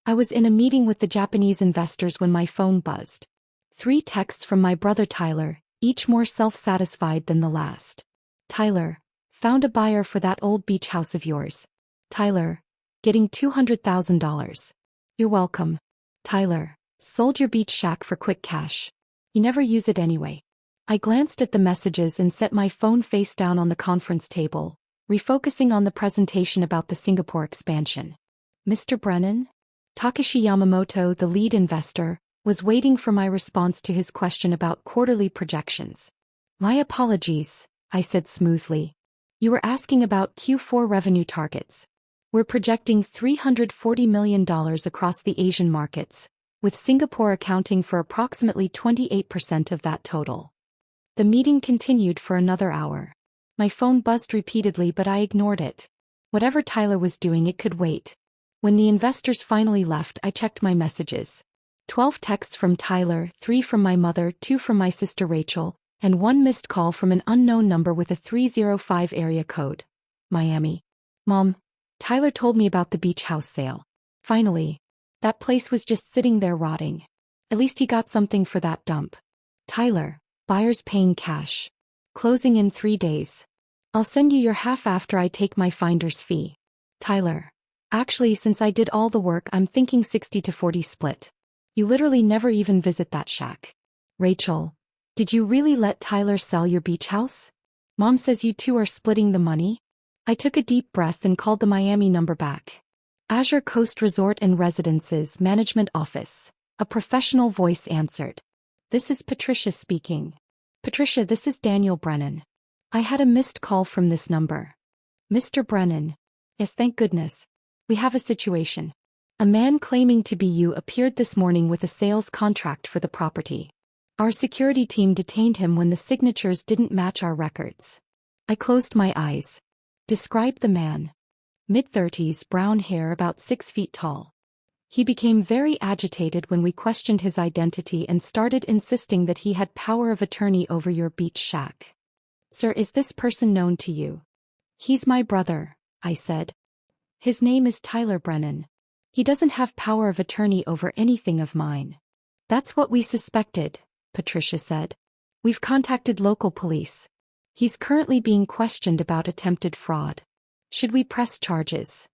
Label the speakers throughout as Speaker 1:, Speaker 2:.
Speaker 1: I was in a meeting with the Japanese investors when my phone buzzed. 3 texts from my brother Tyler, each more self-satisfied than the last. Tyler, found a buyer for that old beach house of yours. Tyler, getting $200,000. You're welcome. Tyler, sold your beach shack for quick cash. You never use it anyway. I glanced at the messages and set my phone face down on the conference table, refocusing on the presentation about the Singapore expansion. Mr. Brennan? Takeshi Yamamoto, the lead investor, was waiting for my response to his question about quarterly projections. My apologies, I said smoothly. You were asking about Q4 revenue targets. We're projecting $340 million across the Asian markets, with Singapore accounting for approximately 28% of that total. The meeting continued for another hour. My phone buzzed repeatedly, but I ignored it. Whatever Tyler was doing, it could wait. When the investors finally left, I checked my messages. 12 texts from Tyler, 3 from my mother, 2 from my sister Rachel, and 1 missed call from an unknown number with a 305 area code. Miami. Mom, Tyler told me about the beach house sale. Finally. That place was just sitting there rotting. At least he got something for that dump. Tyler, buyers paying cash. Closing in 3 days. I'll send you your half after I take my finder's fee. Tyler. Actually, since I did all the work, I'm thinking 60-40 split. You literally never even visit that shack. Rachel. Did you really let Tyler sell your beach house? Mom says you two are splitting the money? I took a deep breath and called the Miami number back. Azure Coast Resort and Residences Management Office. A professional voice answered. This is Patricia speaking. Patricia, this is Daniel Brennan. I had a missed call from this number. Mr. Brennan. Yes, thank goodness. We have a situation. A man claiming to be you appeared this morning with a sales contract for the property. Our security team detained him when the signatures didn't match our records. I closed my eyes. Describe the man. Mid-30s, brown hair, about 6 feet tall. He became very agitated when we questioned his identity and started insisting that he had power of attorney over your beach shack. Sir, is this person known to you? He's my brother, I said. His name is Tyler Brennan. He doesn't have power of attorney over anything of mine. That's what we suspected, Patricia said. We've contacted local police. He's currently being questioned about attempted fraud. Should we press charges?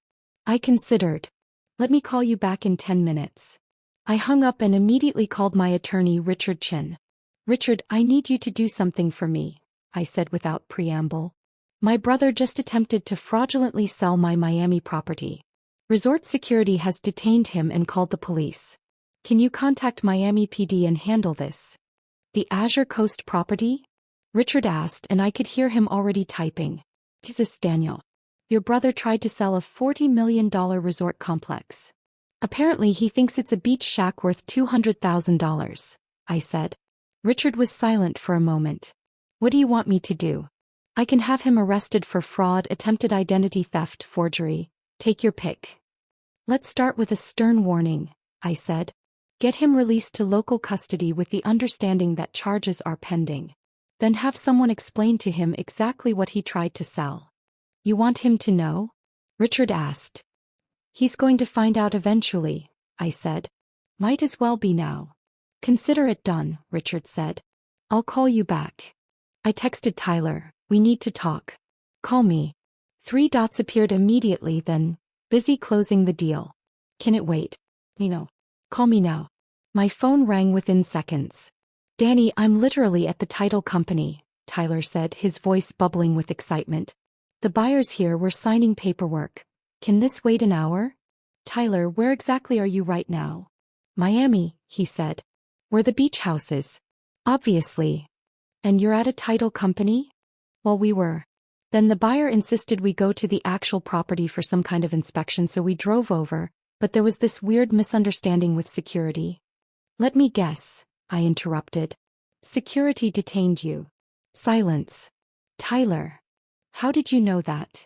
Speaker 1: I considered. Let me call you back in 10 minutes. I hung up and immediately called my attorney, Richard Chin. Richard, I need you to do something for me, I said without preamble. My brother just attempted to fraudulently sell my Miami property. Resort security has detained him and called the police. Can you contact Miami PD and handle this? The Azure Coast property? Richard asked, and I could hear him already typing. Jesus, Daniel. Your brother tried to sell a $40 million resort complex. Apparently he thinks it's a beach shack worth $200,000, I said. Richard was silent for a moment. What do you want me to do? I can have him arrested for fraud, attempted identity theft, forgery. Take your pick. Let's start with a stern warning, I said. Get him released to local custody with the understanding that charges are pending. Then have someone explain to him exactly what he tried to sell. You want him to know? Richard asked. He's going to find out eventually, I said. Might as well be now. Consider it done, Richard said. I'll call you back. I texted Tyler, we need to talk. Call me. 3 dots appeared immediately, then, busy closing the deal. Can it wait? Call me now. My phone rang within seconds. Danny, I'm literally at the title company, Tyler said, his voice bubbling with excitement. The buyers here were signing paperwork. Can this wait an hour? Tyler, where exactly are you right now? Miami, he said. Where the beach house is. Obviously. And you're at a title company? Well, we were. Then the buyer insisted we go to the actual property for some kind of inspection, so we drove over, but there was this weird misunderstanding with security. Let me guess, I interrupted. Security detained you. Silence. Tyler. How did you know that?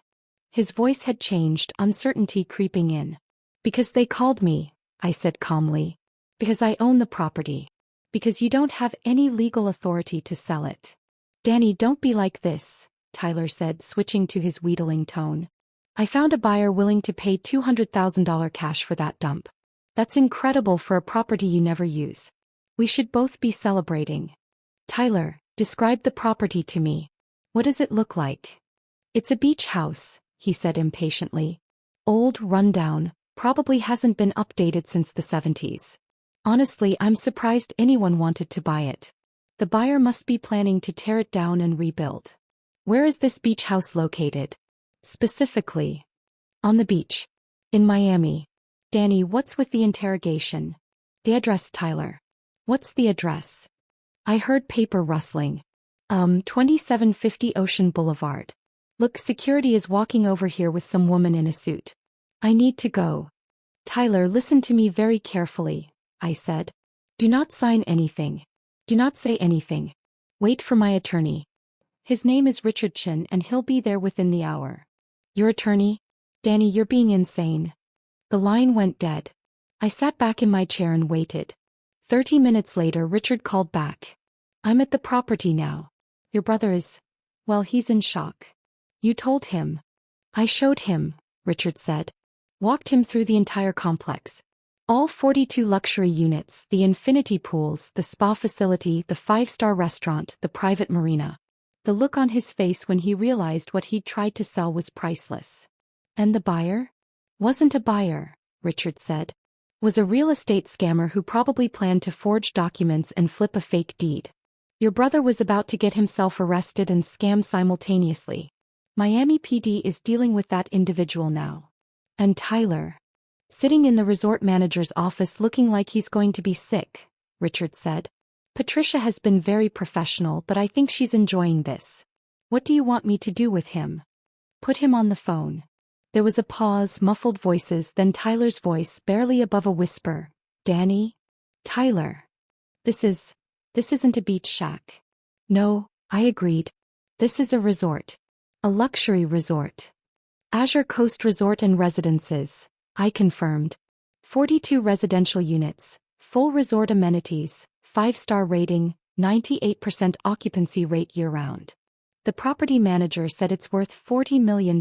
Speaker 1: His voice had changed, uncertainty creeping in. Because they called me, I said calmly. Because I own the property. Because you don't have any legal authority to sell it. Danny, don't be like this, Tyler said, switching to his wheedling tone. I found a buyer willing to pay $200,000 cash for that dump. That's incredible for a property you never use. We should both be celebrating. Tyler, describe the property to me. What does it look like? It's a beach house, he said impatiently. Old, rundown, probably hasn't been updated since the 70s. Honestly, I'm surprised anyone wanted to buy it. The buyer must be planning to tear it down and rebuild. Where is this beach house located? Specifically. On the beach. In Miami. Danny, what's with the interrogation? The address, Tyler. What's the address? I heard paper rustling. 2750 Ocean Boulevard. Look, security is walking over here with some woman in a suit. I need to go. Tyler, listen to me very carefully, I said. Do not sign anything. Do not say anything. Wait for my attorney. His name is Richard Chin and he'll be there within the hour. Your attorney? Danny, you're being insane. The line went dead. I sat back in my chair and waited. 30 minutes later, Richard called back. I'm at the property now. Your brother is, well, he's in shock. You told him. I showed him, Richard said. Walked him through the entire complex. All 42 luxury units, the infinity pools, the spa facility, the 5-star restaurant, the private marina. The look on his face when he realized what he'd tried to sell was priceless. And the buyer? Wasn't a buyer, Richard said. Was a real estate scammer who probably planned to forge documents and flip a fake deed. Your brother was about to get himself arrested and scammed simultaneously. Miami PD is dealing with that individual now. And Tyler. Sitting in the resort manager's office looking like he's going to be sick, Richard said. Patricia has been very professional, but I think she's enjoying this. What do you want me to do with him? Put him on the phone. There was a pause, muffled voices, then Tyler's voice, barely above a whisper. Danny? Tyler. This isn't a beach shack. No, I agreed. This is a resort. A luxury resort. Azure Coast Resort and Residences, I confirmed. 42 residential units, full resort amenities, 5-star rating, 98% occupancy rate year-round. The property manager said it's worth $40 million.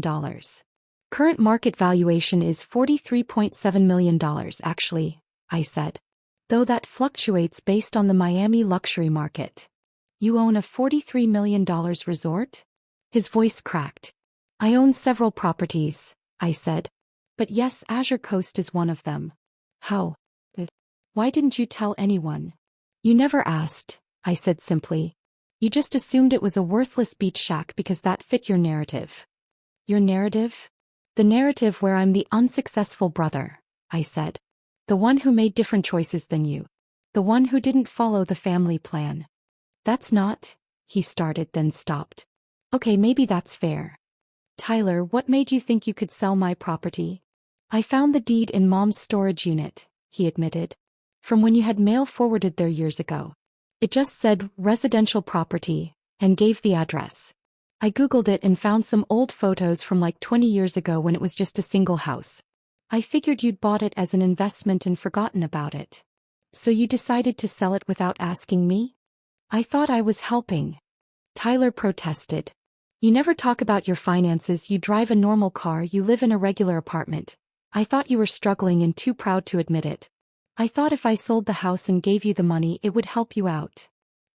Speaker 1: Current market valuation is $43.7 million actually, I said. Though that fluctuates based on the Miami luxury market. You own a $43 million resort? His voice cracked. I own several properties, I said. But yes, Azure Coast is one of them. How? Why didn't you tell anyone? You never asked, I said simply. You just assumed it was a worthless beach shack because that fit your narrative. Your narrative? The narrative where I'm the unsuccessful brother, I said. The one who made different choices than you. The one who didn't follow the family plan. That's not, he started then stopped. Okay, maybe that's fair. Tyler, what made you think you could sell my property? I found the deed in Mom's storage unit, he admitted. From when you had mail forwarded there years ago. It just said residential property, and gave the address. I googled it and found some old photos from like 20 years ago when it was just a single house. I figured you'd bought it as an investment and forgotten about it. So you decided to sell it without asking me? I thought I was helping. Tyler protested. You never talk about your finances, you drive a normal car, you live in a regular apartment. I thought you were struggling and too proud to admit it. I thought if I sold the house and gave you the money it would help you out.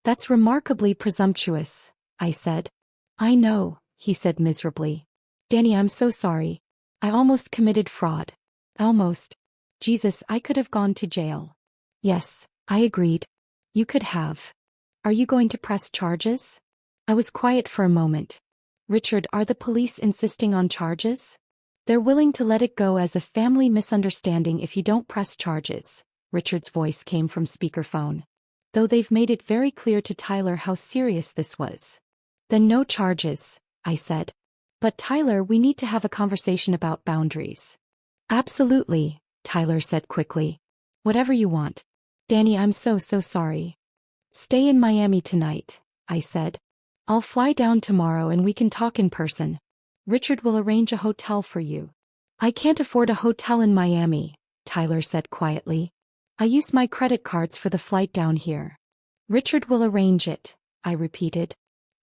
Speaker 1: That's remarkably presumptuous, I said. I know, he said miserably. Danny, I'm so sorry. I almost committed fraud. Almost. Jesus, I could have gone to jail. Yes, I agreed. You could have. Are you going to press charges? I was quiet for a moment. Richard, are the police insisting on charges? They're willing to let it go as a family misunderstanding if you don't press charges. Richard's voice came from speakerphone. Though they've made it very clear to Tyler how serious this was. Then no charges, I said. But Tyler, we need to have a conversation about boundaries. Absolutely, Tyler said quickly. Whatever you want. Danny, I'm so sorry. Stay in Miami tonight, I said. I'll fly down tomorrow and we can talk in person. Richard will arrange a hotel for you. I can't afford a hotel in Miami, Tyler said quietly. I use my credit cards for the flight down here. Richard will arrange it, I repeated.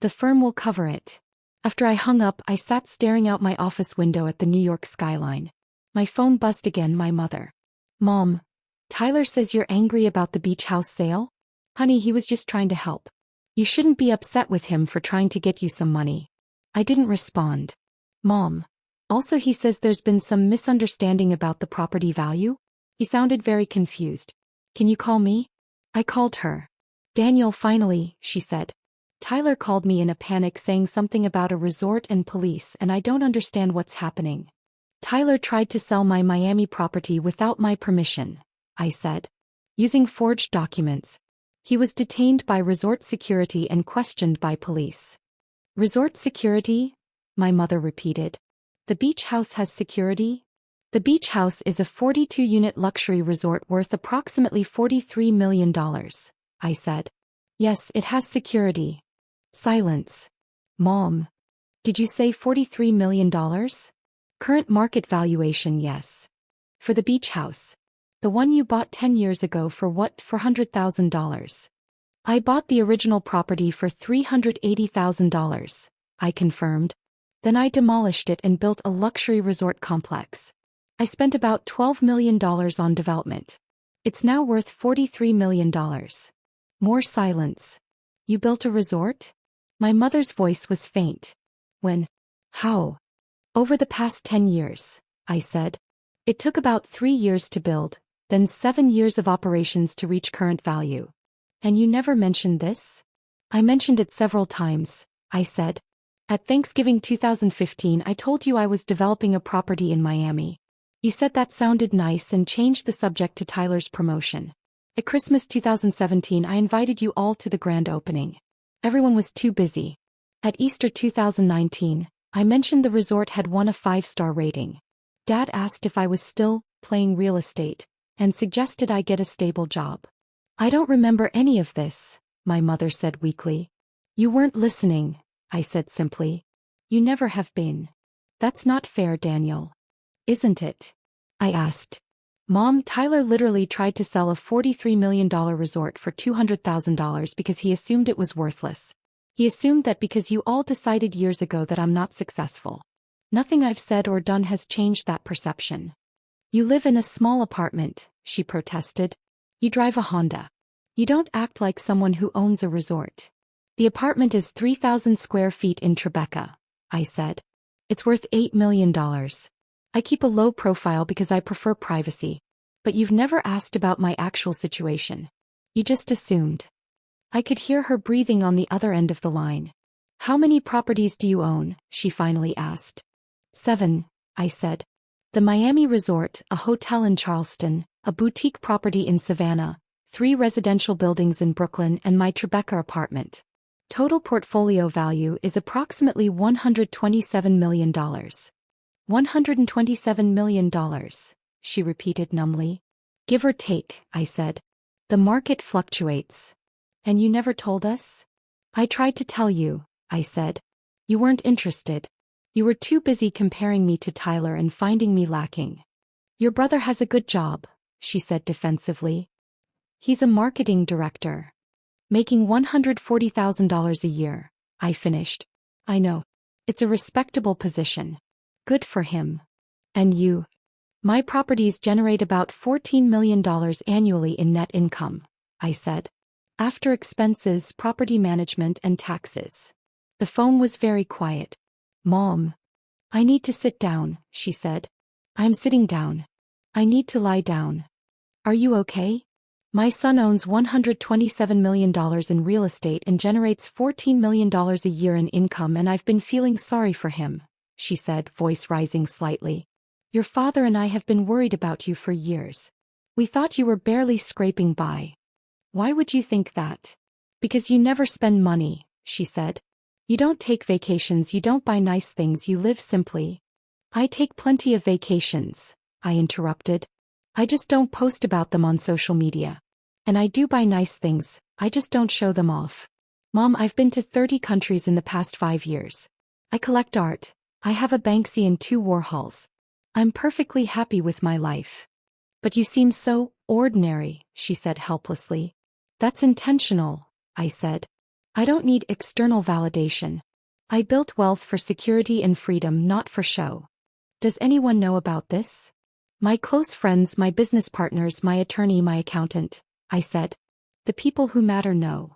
Speaker 1: The firm will cover it. After I hung up, I sat staring out my office window at the New York skyline. My phone buzzed again, my mother. Mom, Tyler says you're angry about the beach house sale? Honey, he was just trying to help. You shouldn't be upset with him for trying to get you some money. I didn't respond. Mom. Also, he says there's been some misunderstanding about the property value? He sounded very confused. Can you call me? I called her. Daniel, finally, she said. Tyler called me in a panic saying something about a resort and police, and I don't understand what's happening. Tyler tried to sell my Miami property without my permission, I said. Using forged documents. He was detained by resort security and questioned by police. Resort security? My mother repeated. The beach house has security? The beach house is a 42-unit luxury resort worth approximately $43 million, I said. Yes, it has security. Silence. Mom. Did you say $43 million? Current market valuation, yes. For the beach house. The one you bought 10 years ago for what, $400,000? I bought the original property for $380,000, I confirmed. Then I demolished it and built a luxury resort complex. I spent about $12 million on development. It's now worth $43 million. More silence. You built a resort? My mother's voice was faint. When? How? Over the past 10 years, I said. It took about 3 years to build, then 7 years of operations to reach current value. And you never mentioned this? I mentioned it several times, I said. At Thanksgiving 2015 I told you I was developing a property in Miami. You said that sounded nice and changed the subject to Tyler's promotion. At Christmas 2017 I invited you all to the grand opening. Everyone was too busy. At Easter 2019, I mentioned the resort had won a 5-star rating. Dad asked if I was still playing real estate, and suggested I get a stable job. I don't remember any of this, my mother said weakly. You weren't listening, I said simply. You never have been. That's not fair, Daniel. Isn't it? I asked. Mom, Tyler literally tried to sell a $43 million resort for $200,000 because he assumed it was worthless. He assumed that because you all decided years ago that I'm not successful. Nothing I've said or done has changed that perception. You live in a small apartment, she protested. You drive a Honda. You don't act like someone who owns a resort. The apartment is 3,000 square feet in Tribeca, I said. It's worth $8 million. I keep a low profile because I prefer privacy. But you've never asked about my actual situation. You just assumed. I could hear her breathing on the other end of the line. How many properties do you own? She finally asked. 7, I said. The Miami Resort, a hotel in Charleston, a boutique property in Savannah, 3 residential buildings in Brooklyn, and my Tribeca apartment. Total portfolio value is approximately $127 million. $127 million, she repeated numbly. Give or take, I said. The market fluctuates. And you never told us? I tried to tell you, I said. You weren't interested. You were too busy comparing me to Tyler and finding me lacking. Your brother has a good job, she said defensively. He's a marketing director. Making $140,000 a year, I finished. I know. It's a respectable position. Good for him. And you? My properties generate about $14 million annually in net income, I said. After expenses, property management, and taxes. The phone was very quiet. Mom. I need to sit down, she said. I'm sitting down. I need to lie down. Are you okay? My son owns $127 million in real estate and generates $14 million a year in income, and I've been feeling sorry for him, she said, voice rising slightly. Your father and I have been worried about you for years. We thought you were barely scraping by. Why would you think that? Because you never spend money, she said. You don't take vacations, you don't buy nice things, you live simply. I take plenty of vacations, I interrupted. I just don't post about them on social media. And I do buy nice things, I just don't show them off. Mom, I've been to 30 countries in the past 5 years. I collect art. I have a Banksy and 2 Warhols. I'm perfectly happy with my life. But you seem so ordinary, she said helplessly. That's intentional, I said. I don't need external validation. I built wealth for security and freedom, not for show. Does anyone know about this? My close friends, my business partners, my attorney, my accountant, I said. The people who matter know.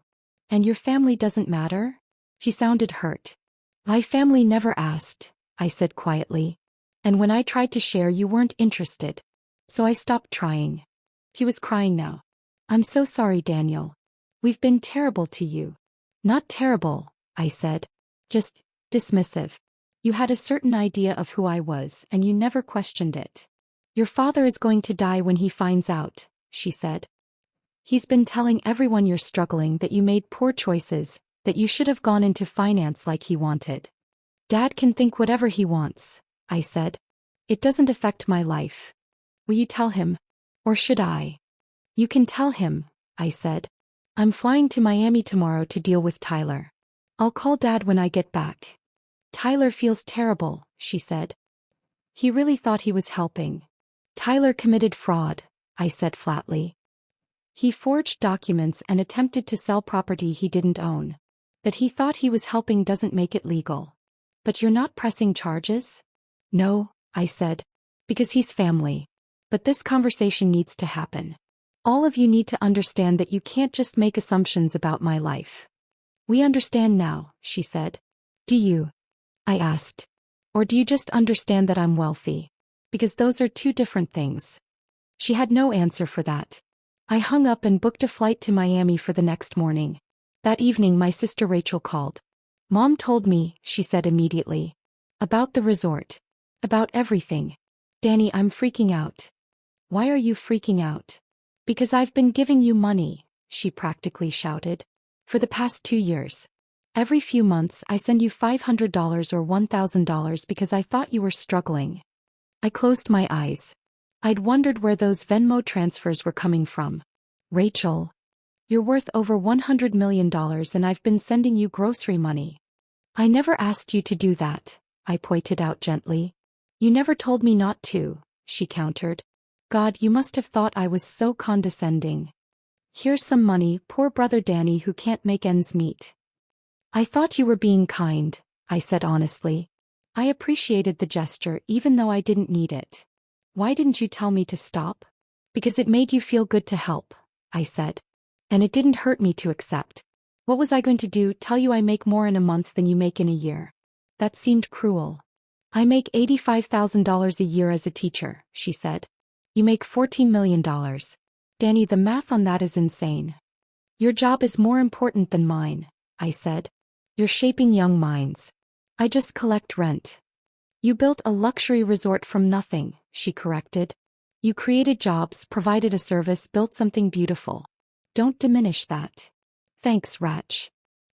Speaker 1: And your family doesn't matter? She sounded hurt. My family never asked, I said quietly. And when I tried to share, you weren't interested. So I stopped trying. He was crying now. I'm so sorry, Daniel. We've been terrible to you. Not terrible, I said. Just dismissive. You had a certain idea of who I was and you never questioned it. Your father is going to die when he finds out, she said. He's been telling everyone you're struggling, that you made poor choices, that you should have gone into finance like he wanted. Dad can think whatever he wants, I said. It doesn't affect my life. Will you tell him? Or should I? You can tell him, I said. I'm flying to Miami tomorrow to deal with Tyler. I'll call Dad when I get back. Tyler feels terrible, she said. He really thought he was helping. Tyler committed fraud, I said flatly. He forged documents and attempted to sell property he didn't own. That he thought he was helping doesn't make it legal. But you're not pressing charges? No, I said. Because he's family. But this conversation needs to happen. All of you need to understand that you can't just make assumptions about my life. We understand now, she said. Do you? I asked. Or do you just understand that I'm wealthy? Because those are two different things. She had no answer for that. I hung up and booked a flight to Miami for the next morning. That evening my sister Rachel called. Mom told me, she said immediately. About the resort. About everything. Danny, I'm freaking out. Why are you freaking out? Because I've been giving you money, she practically shouted. For the past 2 years. Every few months I send you $500 or $1,000 because I thought you were struggling. I closed my eyes. I'd wondered where those Venmo transfers were coming from. Rachel. You're worth over $100 million and I've been sending you grocery money. I never asked you to do that, I pointed out gently. You never told me not to, she countered. God, you must have thought I was so condescending. Here's some money, poor brother Danny who can't make ends meet. I thought you were being kind, I said honestly. I appreciated the gesture even though I didn't need it. Why didn't you tell me to stop? Because it made you feel good to help, I said. And it didn't hurt me to accept. What was I going to do, tell you I make more in a month than you make in a year? That seemed cruel. I make $85,000 a year as a teacher, she said. You make $14 million. Danny, the math on that is insane. Your job is more important than mine, I said. You're shaping young minds. I just collect rent. You built a luxury resort from nothing, she corrected. You created jobs, provided a service, built something beautiful. Don't diminish that. Thanks, Rach.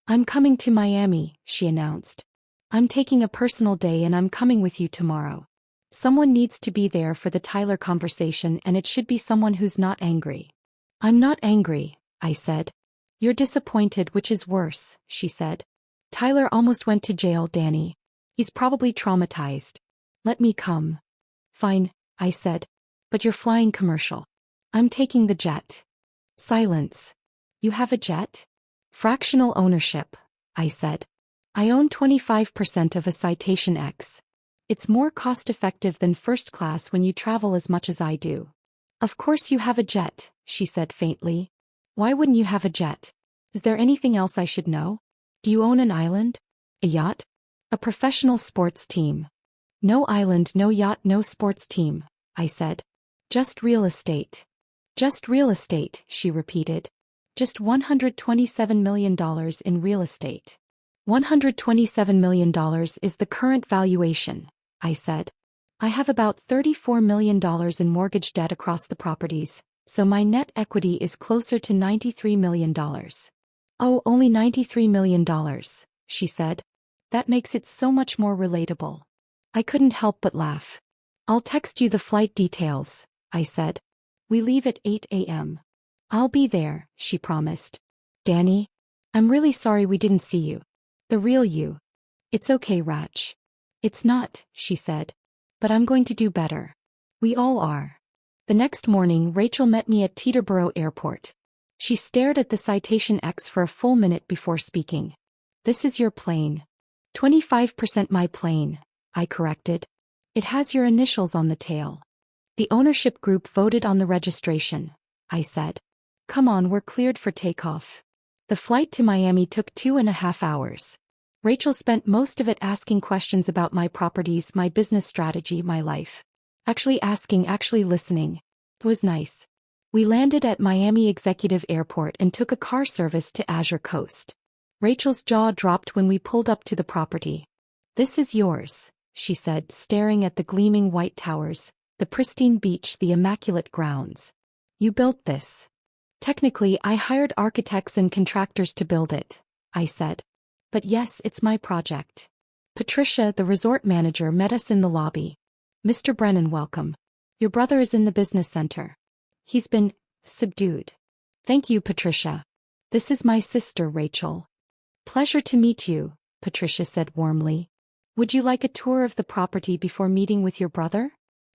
Speaker 1: I'm coming to Miami, she announced. I'm taking a personal day and I'm coming with you tomorrow. Someone needs to be there for the Tyler conversation and it should be someone who's not angry. I'm not angry, I said. You're disappointed, which is worse, she said. Tyler almost went to jail, Danny. He's probably traumatized. Let me come. Fine, I said. But you're flying commercial. I'm taking the jet. Silence. You have a jet? Fractional ownership, I said. I own 25% of a Citation X. It's more cost-effective than first class when you travel as much as I do. Of course you have a jet, she said faintly. Why wouldn't you have a jet? Is there anything else I should know? Do you own an island? A yacht? A professional sports team? No island, no yacht, no sports team, I said. Just real estate. Just real estate, she repeated. Just $127 million in real estate. $127 million is the current valuation, I said. I have about $34 million in mortgage debt across the properties, so my net equity is closer to $93 million. Oh, only $93 million, she said. That makes it so much more relatable. I couldn't help but laugh. I'll text you the flight details, I said. We leave at 8 a.m. I'll be there, she promised. Danny? I'm really sorry we didn't see you. The real you. It's okay, Rach. It's not, she said. But I'm going to do better. We all are. The next morning, Rachel met me at Teterboro Airport. She stared at the Citation X for a full minute before speaking. This is your plane. 25% my plane, I corrected. It has your initials on the tail. The ownership group voted on the registration, I said. Come on, we're cleared for takeoff. The flight to Miami took 2.5 hours. Rachel spent most of it asking questions about my properties, my business strategy, my life. Actually listening. It was nice. We landed at Miami Executive Airport and took a car service to Azure Coast. Rachel's jaw dropped when we pulled up to the property. This is yours, she said, staring at the gleaming white towers, the pristine beach, the immaculate grounds. You built this. Technically, I hired architects and contractors to build it, I said. But yes, it's my project. Patricia, the resort manager, met us in the lobby. Mr. Brennan, welcome. Your brother is in the business center. He's been subdued. Thank you, Patricia. This is my sister, Rachel. Pleasure to meet you, Patricia said warmly. Would you like a tour of the property before meeting with your brother?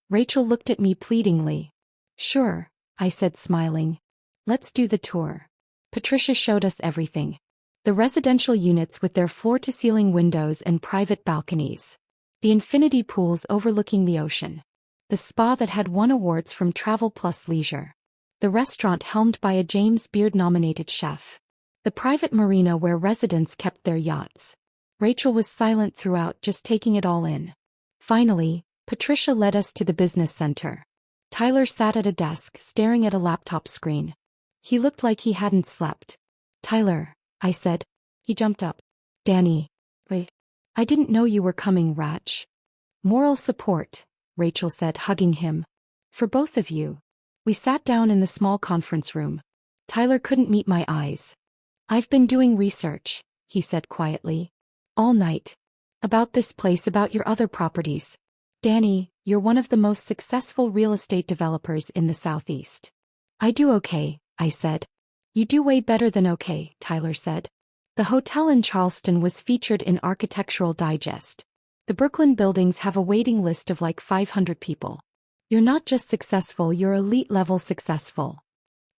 Speaker 1: Rachel looked at me pleadingly. Sure, I said, smiling. Let's do the tour. Patricia showed us everything. The residential units with their floor-to-ceiling windows and private balconies. The infinity pools overlooking the ocean. The spa that had won awards from Travel Plus Leisure. The restaurant helmed by a James Beard-nominated chef. The private marina where residents kept their yachts. Rachel was silent throughout, just taking it all in. Finally, Patricia led us to the business center. Tyler sat at a desk, staring at a laptop screen. He looked like he hadn't slept. Tyler, I said. He jumped up. Danny. Wait. I didn't know you were coming, Rach. Moral support, Rachel said, hugging him. For both of you. We sat down in the small conference room. Tyler couldn't meet my eyes. I've been doing research, he said quietly. All night. About this place, about your other properties. Danny, you're one of the most successful real estate developers in the Southeast. I do okay, I said. You do way better than okay, Tyler said. The hotel in Charleston was featured in Architectural Digest. The Brooklyn buildings have a waiting list of like 500 people. You're not just successful, you're elite-level successful.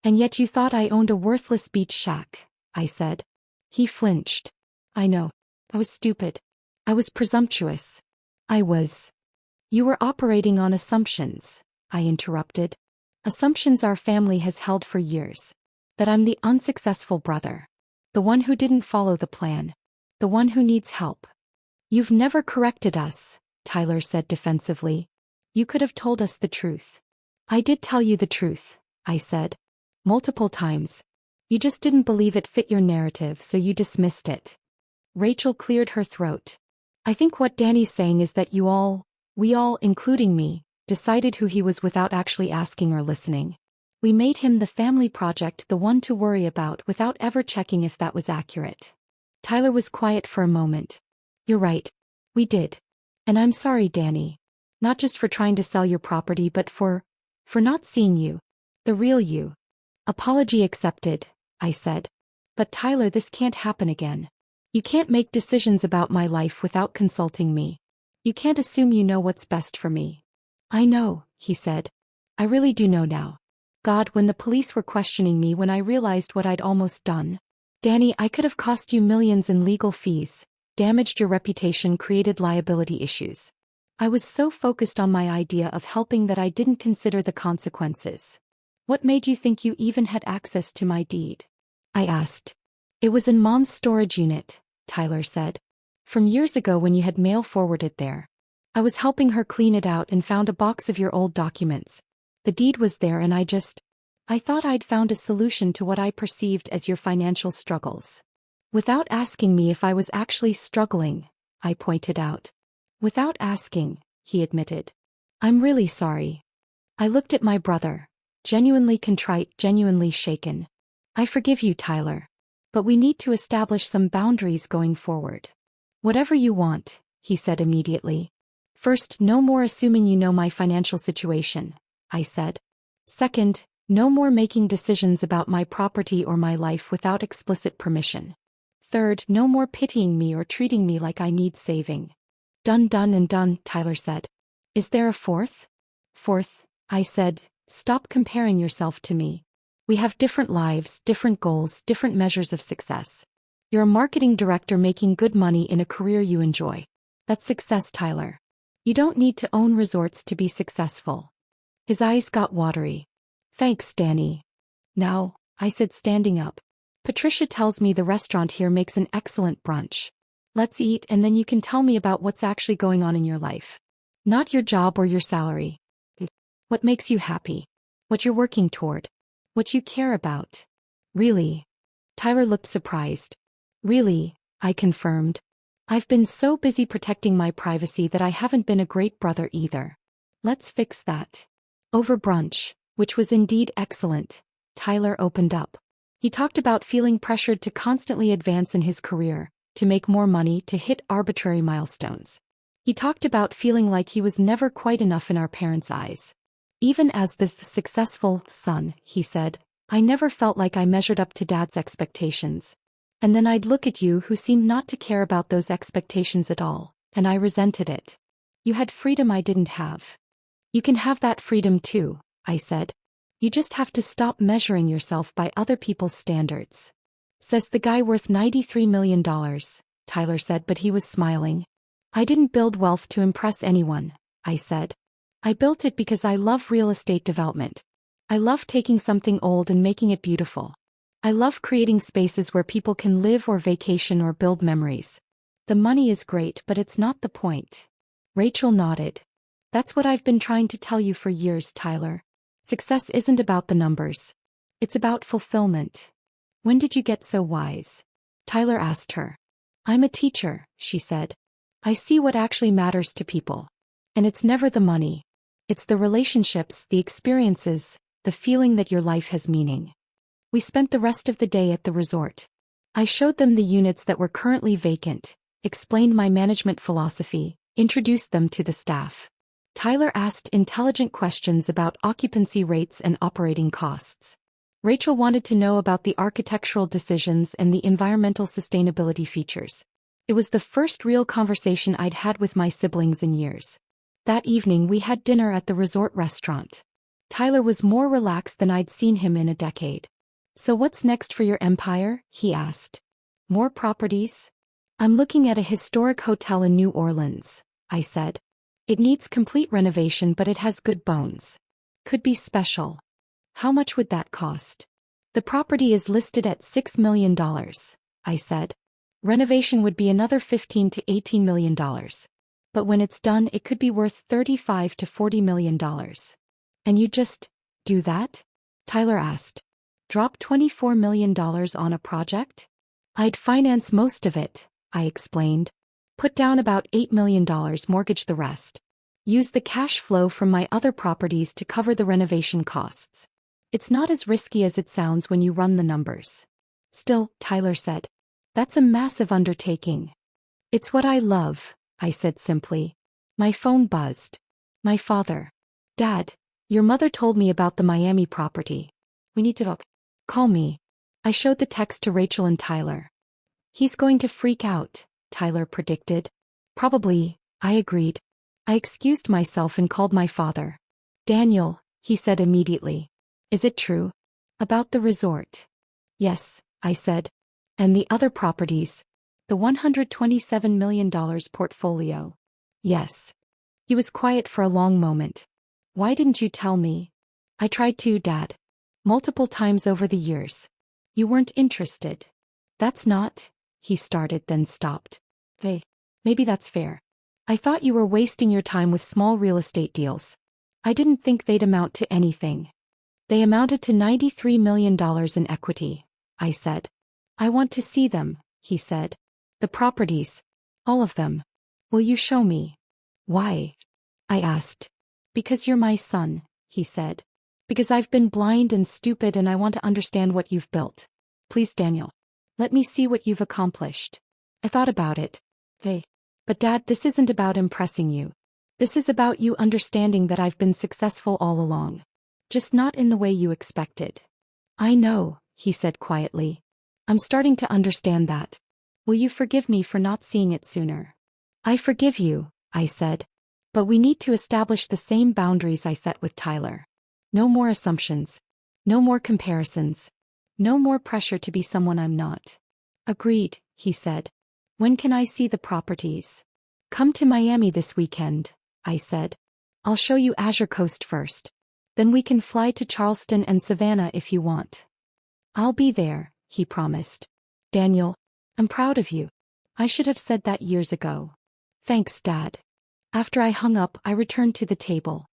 Speaker 1: And yet you thought I owned a worthless beach shack, I said. He flinched. I know. I was stupid. I was presumptuous. I was. You were operating on assumptions, I interrupted. Assumptions our family has held for years. That I'm the unsuccessful brother. The one who didn't follow the plan. The one who needs help. You've never corrected us, Tyler said defensively. You could have told us the truth. I did tell you the truth, I said. Multiple times. You just didn't believe it fit your narrative, so you dismissed it. Rachel cleared her throat. I think what Danny's saying is that we all, including me, decided who he was without actually asking or listening. We made him the family project, the one to worry about, without ever checking if that was accurate. Tyler was quiet for a moment. You're right. We did. And I'm sorry, Danny. Not just for trying to sell your property, but for not seeing you. The real you. Apology accepted, I said. But Tyler, this can't happen again. You can't make decisions about my life without consulting me. You can't assume you know what's best for me. I know, he said. I really do know now. God, when the police were questioning me, when I realized what I'd almost done. Danny, I could have cost you millions in legal fees, damaged your reputation, created liability issues. I was so focused on my idea of helping that I didn't consider the consequences. What made you think you even had access to my deed? I asked. It was in Mom's storage unit, Tyler said. From years ago when you had mail forwarded there. I was helping her clean it out and found a box of your old documents. The deed was there and I thought I'd found a solution to what I perceived as your financial struggles. Without asking me if I was actually struggling, I pointed out. Without asking, he admitted. I'm really sorry. I looked at my brother, genuinely contrite, genuinely shaken. I forgive you, Tyler. But we need to establish some boundaries going forward. Whatever you want, he said immediately. First, no more assuming you know my financial situation, I said. Second, no more making decisions about my property or my life without explicit permission. Third, no more pitying me or treating me like I need saving. Done and done, Tyler said. Is there a fourth? Fourth, I said, stop comparing yourself to me. We have different lives, different goals, different measures of success. You're a marketing director making good money in a career you enjoy. That's success, Tyler. You don't need to own resorts to be successful. His eyes got watery. Thanks, Danny. Now, I said, standing up. Patricia tells me the restaurant here makes an excellent brunch. Let's eat and then you can tell me about what's actually going on in your life. Not your job or your salary. What makes you happy? What you're working toward? What you care about? Really? Tyler looked surprised. Really, I confirmed. I've been so busy protecting my privacy that I haven't been a great brother either. Let's fix that. Over brunch, which was indeed excellent, Tyler opened up. He talked about feeling pressured to constantly advance in his career, to make more money, to hit arbitrary milestones. He talked about feeling like he was never quite enough in our parents' eyes. Even as the successful son, he said, I never felt like I measured up to Dad's expectations. And then I'd look at you who seemed not to care about those expectations at all, and I resented it. You had freedom I didn't have. You can have that freedom too, I said. You just have to stop measuring yourself by other people's standards. Says the guy worth $93 million, Tyler said, but he was smiling. I didn't build wealth to impress anyone, I said. I built it because I love real estate development. I love taking something old and making it beautiful. I love creating spaces where people can live or vacation or build memories. The money is great, but it's not the point. Rachel nodded. That's what I've been trying to tell you for years, Tyler. Success isn't about the numbers. It's about fulfillment. When did you get so wise? Tyler asked her. I'm a teacher, she said. I see what actually matters to people. And it's never the money. It's the relationships, the experiences, the feeling that your life has meaning. We spent the rest of the day at the resort. I showed them the units that were currently vacant, explained my management philosophy, introduced them to the staff. Tyler asked intelligent questions about occupancy rates and operating costs. Rachel wanted to know about the architectural decisions and the environmental sustainability features. It was the first real conversation I'd had with my siblings in years. That evening we had dinner at the resort restaurant. Tyler was more relaxed than I'd seen him in a decade. So what's next for your empire? He asked. More properties? I'm looking at a historic hotel in New Orleans, I said. It needs complete renovation, but it has good bones. Could be special. How much would that cost? The property is listed at $6 million, I said. Renovation would be another $15 to $18 million. But when it's done, it could be worth $35 to $40 million. And you just do that? Tyler asked. Drop $24 million on a project? I'd finance most of it, I explained. Put down about $8 million, mortgage the rest. Use the cash flow from my other properties to cover the renovation costs. It's not as risky as it sounds when you run the numbers. Still, Tyler said. That's a massive undertaking. It's what I love, I said simply. My phone buzzed. My father. Dad, your mother told me about the Miami property. We need to talk. Call me. I showed the text to Rachel and Tyler. He's going to freak out, Tyler predicted. Probably, I agreed. I excused myself and called my father. Daniel, he said immediately. Is it true? About the resort? Yes, I said. And the other properties? The $127 million portfolio? Yes. He was quiet for a long moment. Why didn't you tell me? I tried to, Dad. Multiple times over the years. You weren't interested. That's not, he started then stopped. Hey, maybe that's fair. I thought you were wasting your time with small real estate deals. I didn't think they'd amount to anything. They amounted to $93 million in equity, I said. I want to see them, he said. The properties. All of them. Will you show me? Why? I asked. Because you're my son, he said. Because I've been blind and stupid and I want to understand what you've built. Please, Daniel. Let me see what you've accomplished. I thought about it. Hey. But Dad, this isn't about impressing you. This is about you understanding that I've been successful all along. Just not in the way you expected. I know, he said quietly. I'm starting to understand that. Will you forgive me for not seeing it sooner? I forgive you, I said. But we need to establish the same boundaries I set with Tyler. No more assumptions. No more comparisons. No more pressure to be someone I'm not. Agreed, he said. When can I see the properties? Come to Miami this weekend, I said. I'll show you Azure Coast first. Then we can fly to Charleston and Savannah if you want. I'll be there, he promised. Daniel, I'm proud of you. I should have said that years ago. Thanks, Dad. After I hung up, I returned to the table.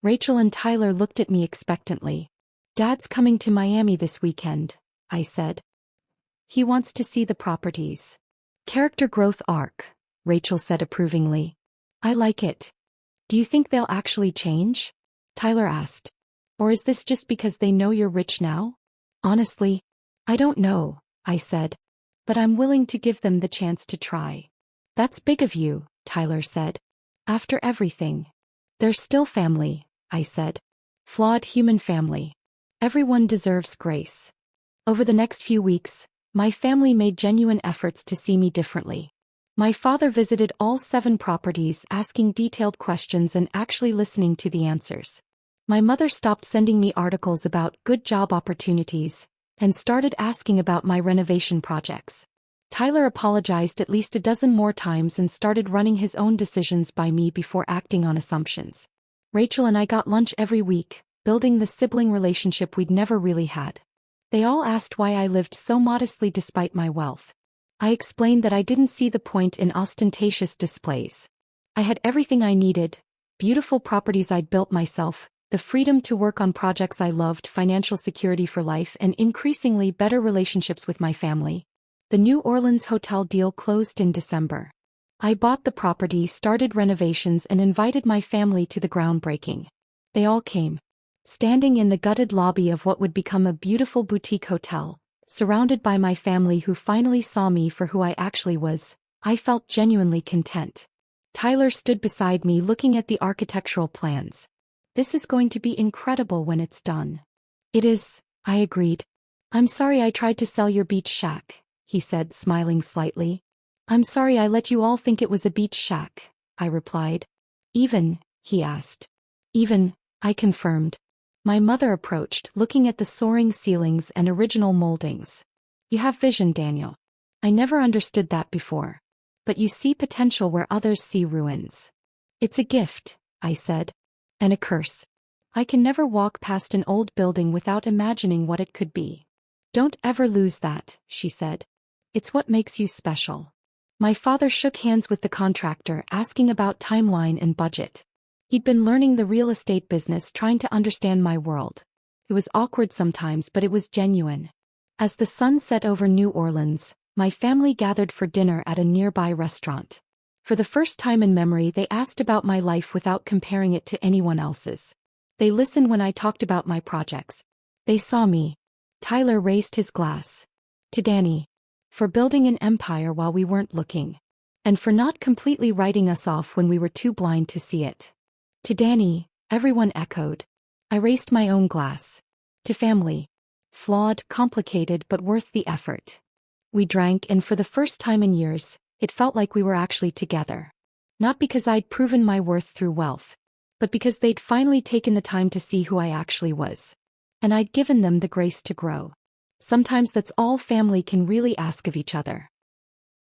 Speaker 1: Rachel and Tyler looked at me expectantly. Dad's coming to Miami this weekend, I said. He wants to see the properties. Character growth arc, Rachel said approvingly. I like it. Do you think they'll actually change? Tyler asked. Or is this just because they know you're rich now? Honestly, I don't know, I said. But I'm willing to give them the chance to try. That's big of you, Tyler said. After everything. They're still family, I said. Flawed human family. Everyone deserves grace. Over the next few weeks, my family made genuine efforts to see me differently. My father visited all 7 properties, asking detailed questions and actually listening to the answers. My mother stopped sending me articles about good job opportunities and started asking about my renovation projects. Tyler apologized at least a dozen more times and started running his own decisions by me before acting on assumptions. Rachel and I got lunch every week, building the sibling relationship we'd never really had. They all asked why I lived so modestly despite my wealth. I explained that I didn't see the point in ostentatious displays. I had everything I needed: beautiful properties I'd built myself, the freedom to work on projects I loved, financial security for life, and increasingly better relationships with my family. The New Orleans hotel deal closed in December. I bought the property, started renovations, and invited my family to the groundbreaking. They all came. Standing in the gutted lobby of what would become a beautiful boutique hotel, surrounded by my family who finally saw me for who I actually was, I felt genuinely content. Tyler stood beside me looking at the architectural plans. This is going to be incredible when it's done. It is, I agreed. I'm sorry I tried to sell your beach shack, he said, smiling slightly. I'm sorry I let you all think it was a beach shack, I replied. Even, he asked. Even, I confirmed. My mother approached, looking at the soaring ceilings and original moldings. You have vision, Daniel. I never understood that before. But you see potential where others see ruins. It's a gift, I said. And a curse. I can never walk past an old building without imagining what it could be. Don't ever lose that, she said. It's what makes you special. My father shook hands with the contractor, asking about timeline and budget. He'd been learning the real estate business, trying to understand my world. It was awkward sometimes, but it was genuine. As the sun set over New Orleans, my family gathered for dinner at a nearby restaurant. For the first time in memory, they asked about my life without comparing it to anyone else's. They listened when I talked about my projects. They saw me. Tyler raised his glass. To Danny. For building an empire while we weren't looking. And for not completely writing us off when we were too blind to see it. To Danny, everyone echoed. I raised my own glass. To family. Flawed, complicated, but worth the effort. We drank, and for the first time in years, it felt like we were actually together. Not because I'd proven my worth through wealth, but because they'd finally taken the time to see who I actually was. And I'd given them the grace to grow. Sometimes that's all family can really ask of each other.